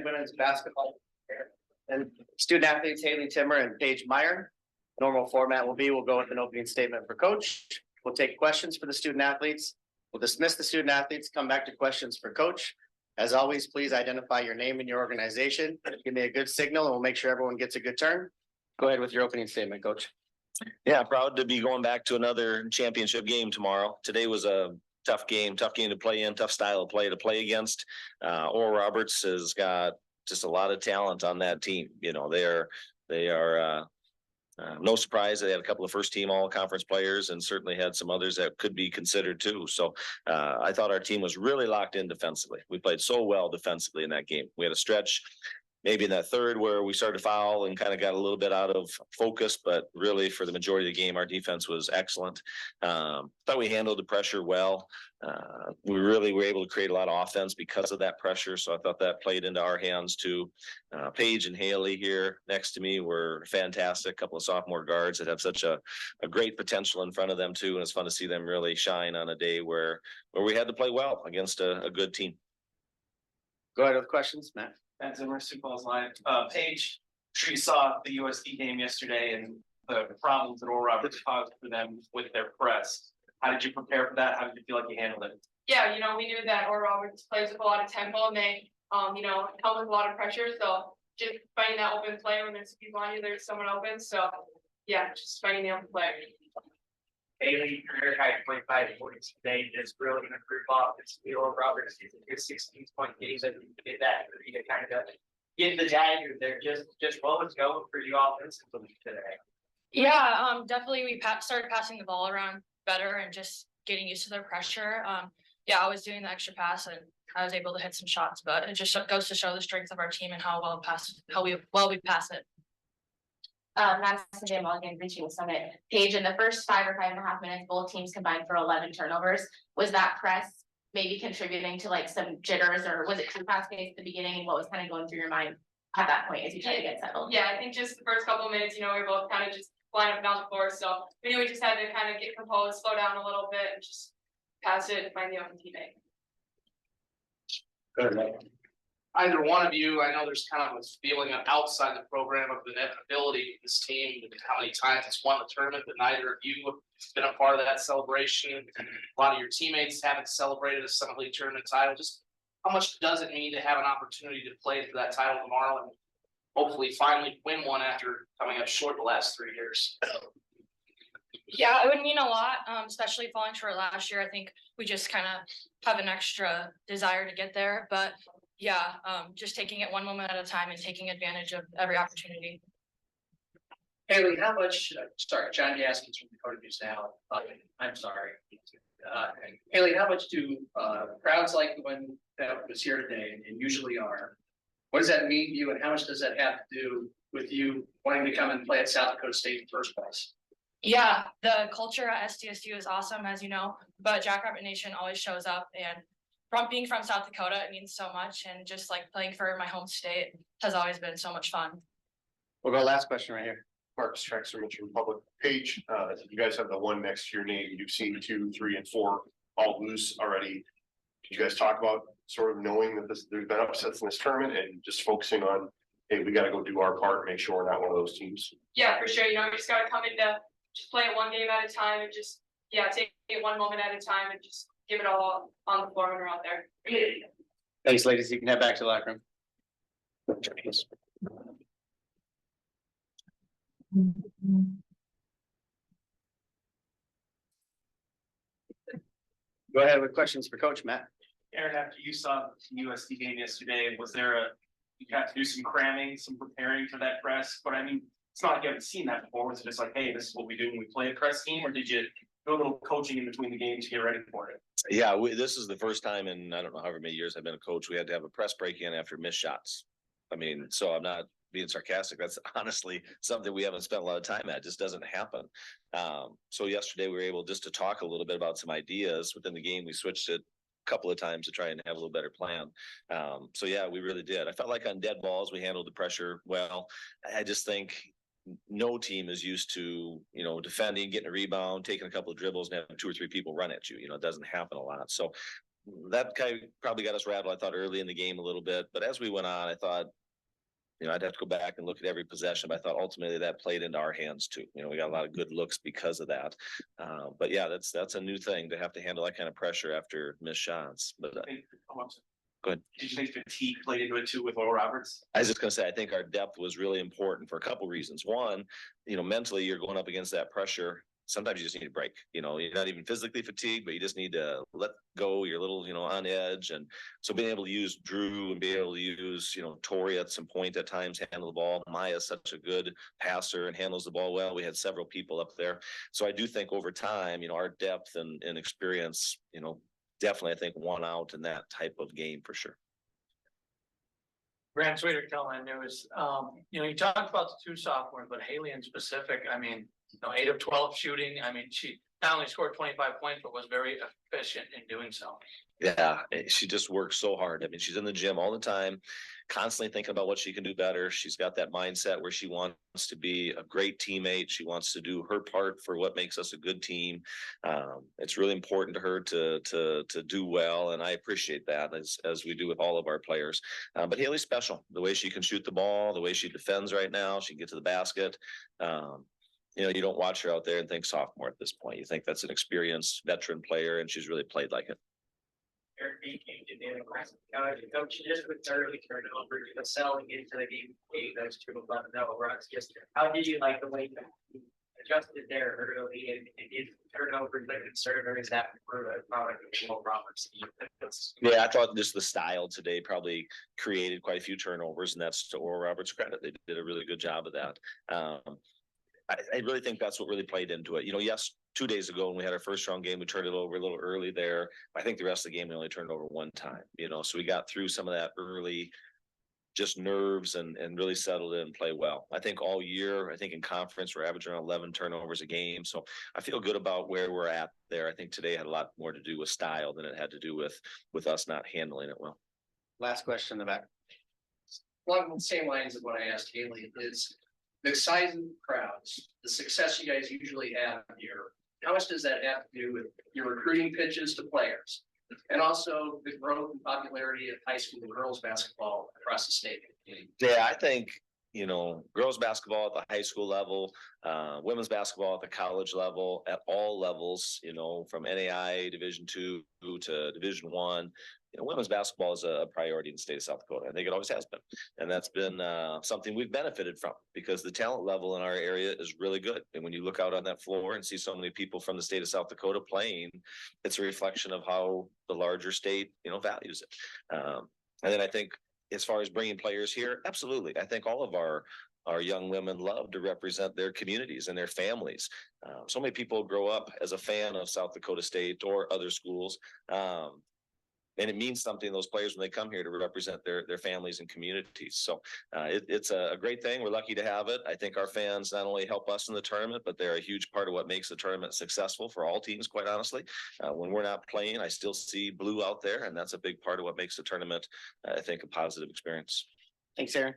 women's basketball and student athletes Haley Timmer and Paige Meyer. Normal format will be, we'll go with an opening statement for coach. We'll take questions for the student athletes. We'll dismiss the student athletes, come back to questions for coach. As always, please identify your name and your organization. Give me a good signal and we'll make sure everyone gets a good turn. Go ahead with your opening statement, coach. Yeah, proud to be going back to another championship game tomorrow. Today was a tough game to play in, tough style of play to play against. Oral Roberts has got just a lot of talent on that team. You know, they are no surprise they had a couple of first team all conference players and certainly had some others that could be considered too. So I thought our team was really locked in defensively. We played so well defensively in that game. We had a stretch maybe in that third where we started to foul and kind of got a little bit out of focus, but really for the majority of the game, our defense was excellent. Thought we handled the pressure well. We really were able to create a lot of offense because of that pressure. So I thought that played into our hands too. Paige and Haley here next to me were fantastic. A couple of sophomore guards that have such a great potential in front of them too. And it's fun to see them really shine on a day where we had to play well against a good team. Go ahead with questions, Matt. Matt Zimmer, Sioux Falls Live. Paige, I'm sure you saw the USD game yesterday and the problems that Oral Roberts caused for them with their press. How did you prepare for that? How did you feel like you handled it? Yeah, we knew that Oral Roberts plays with a lot of tempo and they, come with a lot of pressure. So just finding that open play when there's people on you, there's someone open. So yeah, just finding the open play. Haley, career high 25 points today is really going to prove off. It's Oral Roberts, his 16-point games. I think you did that for you to kind of get the dagger there. Just what was going for you offensively today? Yeah, definitely. We started passing the ball around better and just getting used to their pressure. Yeah, I was doing the extra pass and I was able to hit some shots, but it just goes to show the strength of our team and how we pass it. Madison J. Mulligan reaching Summit. Paige, in the first 5 or 5.5 minutes, both teams combined for 11 turnovers. Was that press maybe contributing to like some jitters, or was it too fast paced at the beginning? And what was kind of going through your mind at that point as you try to get settled? Yeah, I think just the first couple of minutes, we were both kind of just flying up and down the floor. So we knew we just had to kind of get composed, slow down a little bit, and just pass it and find the open teammate. Go ahead. Either one of you, I know there's kind of a feeling of outside the program of the inevitability of this team, how many times it's won the tournament, but neither of you have been a part of that celebration. A lot of your teammates haven't celebrated a Summit League tournament title. Just how much does it mean to have an opportunity to play for that title tomorrow and hopefully finally win one after coming up short the last 3 years? Yeah, it would mean a lot, especially falling short last year. I think we just kind of have an extra desire to get there, but yeah, just taking it one moment at a time and taking advantage of every opportunity. Haley, how much, sorry, John Gaskins from Dakota News Now. I'm sorry. Haley, how much do crowds like the one that was here today and usually are? What does that mean to you, and how much does that have to do with you wanting to come and play at South Dakota State in the first place? Yeah, the culture at SDSU is awesome, as you know, but Jackrabbit Nation always shows up, and from being from South Dakota, it means so much, and just like playing for my home state has always been so much fun. We'll go last question right here. Marcus Traxler, Mitchell Republic. Paige, you guys have the one next to your name. You've seen 2, 3, and 4 all lose already. Did you guys talk about sort of knowing that there's been upsets in this tournament and just focusing on, hey, we got to go do our part and make sure we're not one of those teams? Yeah, for sure. We just got to come into just play it one game at a time and just, take it one moment at a time and just give it all on the floor when we're out there. Thanks, ladies. You can head back to the locker room. Go ahead with questions for Coach Matt. Aaron, after you saw the USD game yesterday, was there you had to do some cramming, some preparing for that press? But I mean, it's not like you haven't seen that before. Was it just like, hey, this is what we do when we play a press team, or did you do a little coaching in between the games to get ready for it? Yeah, this is the first time in, I don't know, however many years I've been a coach, we had to have a press break in after missed shots. I mean, so I'm not being sarcastic. That's honestly something we haven't spent a lot of time at. It just doesn't happen. So yesterday we were able just to talk a little bit about some ideas within the game. We switched it a couple of times to try and have a little better plan. So yeah, we really did. I felt like on dead balls, we handled the pressure well. I just think no team is used to, defending, getting a rebound, taking a couple of dribbles and having 2 or 3 people run at you. It doesn't happen a lot. So that kind of probably got us rattled, I thought, early in the game a little bit, but as we went on, I thought, I'd have to go back and look at every possession, but I thought ultimately that played into our hands too. We got a lot of good looks because of that. But yeah, that's a new thing to have to handle that kind of pressure after missed shots. But go ahead. Did you think fatigue played into it too with Oral Roberts? I was just gonna say, I think our depth was really important for a couple reasons. One, mentally, you're going up against that pressure. Sometimes you just need a break. You're not even physically fatigued, but you just need to let go. You're a little, on edge. And so being able to use Drew and being able to use, Tori at some point at times, handle the ball. Maya's such a good passer and handles the ball well. We had several people up there. So I do think over time, our depth and experience, definitely, I think, won out in that type of game for sure. Grant Sweeter, Carolina News. You talked about the two sophomores, but Haley in specific, 8 of 12 shooting. She not only scored 25 points, but was very efficient in doing so. Yeah, she just works so hard. She's in the gym all the time, constantly thinking about what she can do better. She's got that mindset where she wants to be a great teammate. She wants to do her part for what makes us a good team. It's really important to her to do well, and I appreciate that as we do with all of our players. But Haley's special. The way she can shoot the ball, the way she defends right now, she can get to the basket. You don't watch her out there and think sophomore at this point. You think that's an experienced veteran player, and she's really played like it. Coach, just with early turnover, selling into the game, those 2 11 runs. Just how did you like the way you adjusted there early, and is turnover the concern, or is that for the product of Roberts? Yeah, I thought just the style today probably created quite a few turnovers, and that's to Oral Roberts' credit. They did a really good job of that. I really think that's what really played into it. Yes, 2 days ago when we had our first round game, we turned it over a little early there. I think the rest of the game we only turned over one time, so we got through some of that early just nerves and really settled in and play well. I think all year, in conference, we're averaging 11 turnovers a game. So I feel good about where we're at there. I think today had a lot more to do with style than it had to do with us not handling it well. Last question in the back. Along the same lines of what I asked Haley is the size of the crowds, the success you guys usually have here. How much does that have to do with your recruiting pitches to players? And also the growth and popularity of high school girls basketball across the state? Yeah, I think, girls basketball at the high school level, women's basketball at the college level, at all levels, from NAI Division II to Division I. Women's basketball is a priority in the state of South Dakota. I think it always has been. And that's been something we've benefited from because the talent level in our area is really good. And when you look out on that floor and see so many people from the state of South Dakota playing, it's a reflection of how the larger state, values it. And then I think as far as bringing players here, absolutely. I think all of our young women love to represent their communities and their families. So many people grow up as a fan of South Dakota State or other schools. And it means something to those players when they come here to represent their families and communities. So it's a great thing. We're lucky to have it. I think our fans not only help us in the tournament, but they're a huge part of what makes the tournament successful for all teams, quite honestly. When we're not playing, I still see blue out there, and that's a big part of what makes the tournament, I think, a positive experience. Thanks, Aaron.